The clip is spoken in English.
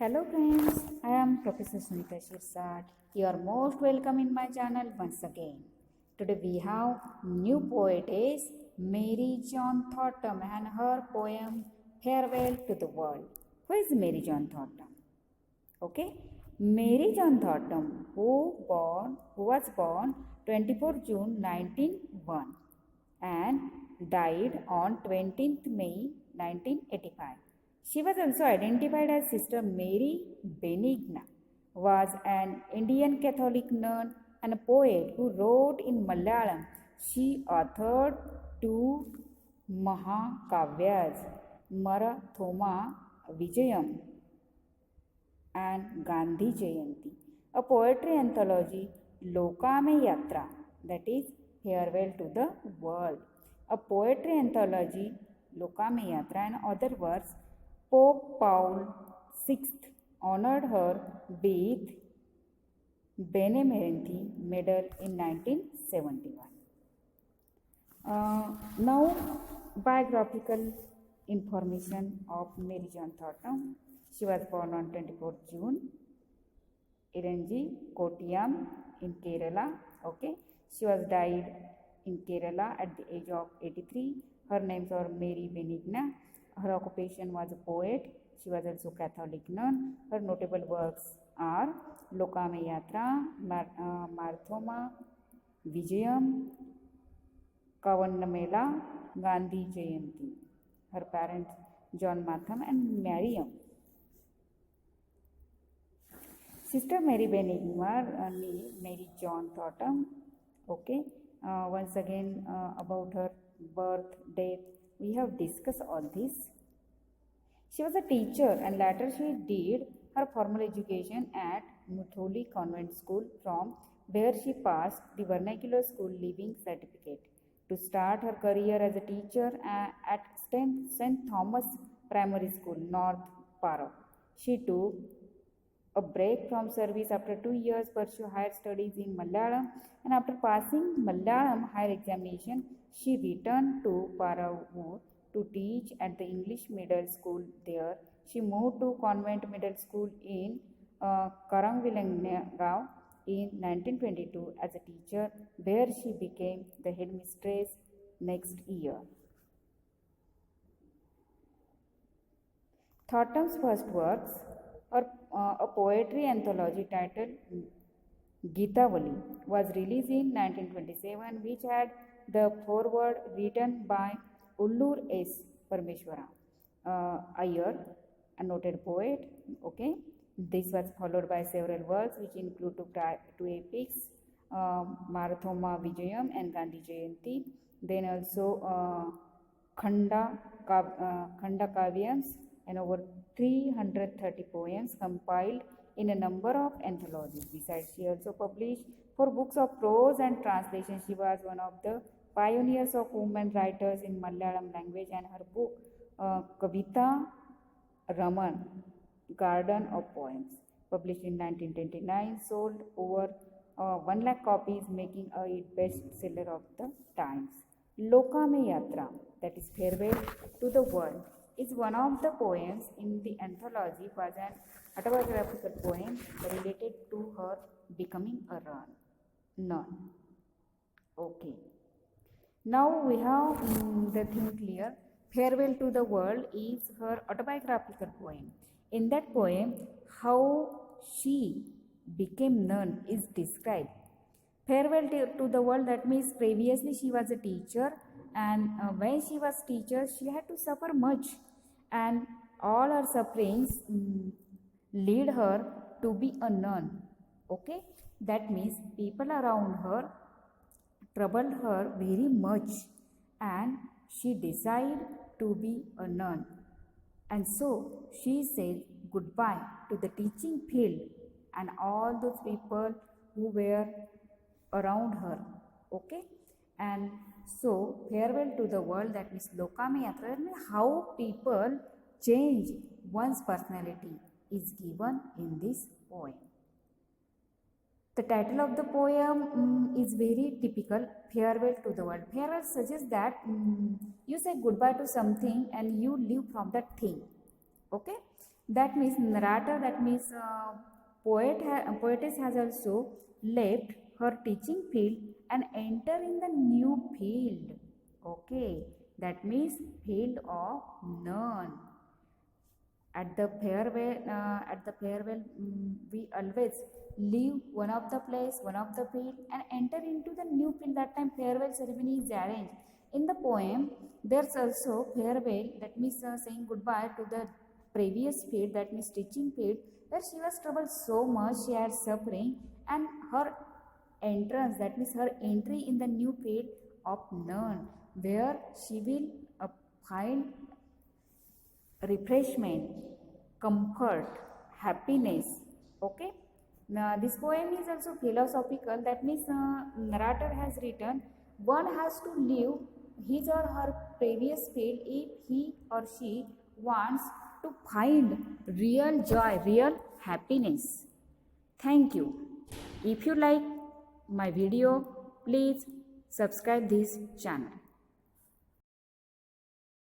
Hello friends, I am Professor Sunita SHIRSAT. You are most welcome in my channel once again. Today we have new poetess Mary John Thornton and her poem Farewell to the World. Who is Mary John Thornton? Okay, Mary John Thornton, who was born 24 June 1901 and died on 20th May 1985. She was also identified as Sister Mary Benigna, was an Indian Catholic nun and a poet who wrote in Malayalam. She authored two Mahakavyas, Marathoma Vijayam and Gandhi Jayanti, a poetry anthology, Lokame Yatra, that is Farewell to the World, a poetry anthology, Lokame Yatra, and other works. Pope Paul VI honored her with Benemerenti Medal in 1971. Now, biographical information of Mary John Thornton. She was born on 24th June, Iranji, Kottayam in Kerala. Okay, she was died in Kerala at the age of 83. Her names are Mary Benigna. Her occupation was a poet. She was also Catholic nun. Her notable works are Lokame Yatra, Marthoma, Vijayam, Kavannamela, Gandhi Jayanti. Her parents John Matham and Mariam. Sister Mary Benigna, Mary John Thornton. Okay, once again about her birth, death, we have discussed all this. She was a teacher and later she did her formal education at M.A.II Convent School, from where she passed the vernacular school leaving certificate to start her career as a teacher at St. Thomas Primary School, North Para. She took a break from service after 2 years, pursue higher studies in Malayalam, and after passing Malayalam higher examination, she returned to Paravur to teach at the English Middle School there. She moved to Convent Middle School in Karanvilanggaon in 1922 as a teacher, where she became the headmistress next year. Thornton's first works are a poetry anthology titled Geetavali was released in 1927, which had the foreword written by Ullur S. Parmeshwara Iyer, a noted poet. Okay, this was followed by several works which include two epics, Marathoma Vijayam and Gandhi Jayanti. Then also Khanda Kavyams and over 330 poems compiled in a number of anthologies. Besides, she also published 4 books of prose and translation. She was one of the pioneers of women writers in Malayalam language, and her book Kavita Raman, Garden of Poems, published in 1929, sold over 1 lakh copies, making it bestseller of the times. Lokame Yatra, that is Farewell to the World, is one of the poems in the anthology, was an autobiographical poem related to her becoming a nun. Okay. Now we have the thing clear. Farewell to the World is her autobiographical poem. In that poem, how she became nun is described. Farewell to the world, that means previously she was a teacher, and when she was teacher she had to suffer much, and all her sufferings lead her to be a nun. Okay, that means people around her troubled her very much, and she decided to be a nun, and so she said goodbye to the teaching field and all those people who were around her. Okay, and so farewell to the world, that means Lokame Yatra, that means how people change one's personality is given in this poem. The title of the poem is very typical, Farewell to the World. Farewell suggests that you say goodbye to something and you leave from that thing. Okay, That means narrator, that means poetess has also left her teaching field and enter in the new field. Okay, that means field of none. At the farewell, we always leave one of the place, one of the field, and enter into the new field. That time farewell ceremony is arranged. In the poem, there's also farewell, that means saying goodbye to the previous field, that means teaching field, where she was troubled so much, she had suffering, and her entrance, that means her entry in the new field of none, where she will find refreshment, comfort, happiness. Okay. Now this poem is also philosophical. That means narrator has written one has to leave his or her previous field if he or she wants to find real joy, real happiness. Thank you. If you like my video, please subscribe this channel.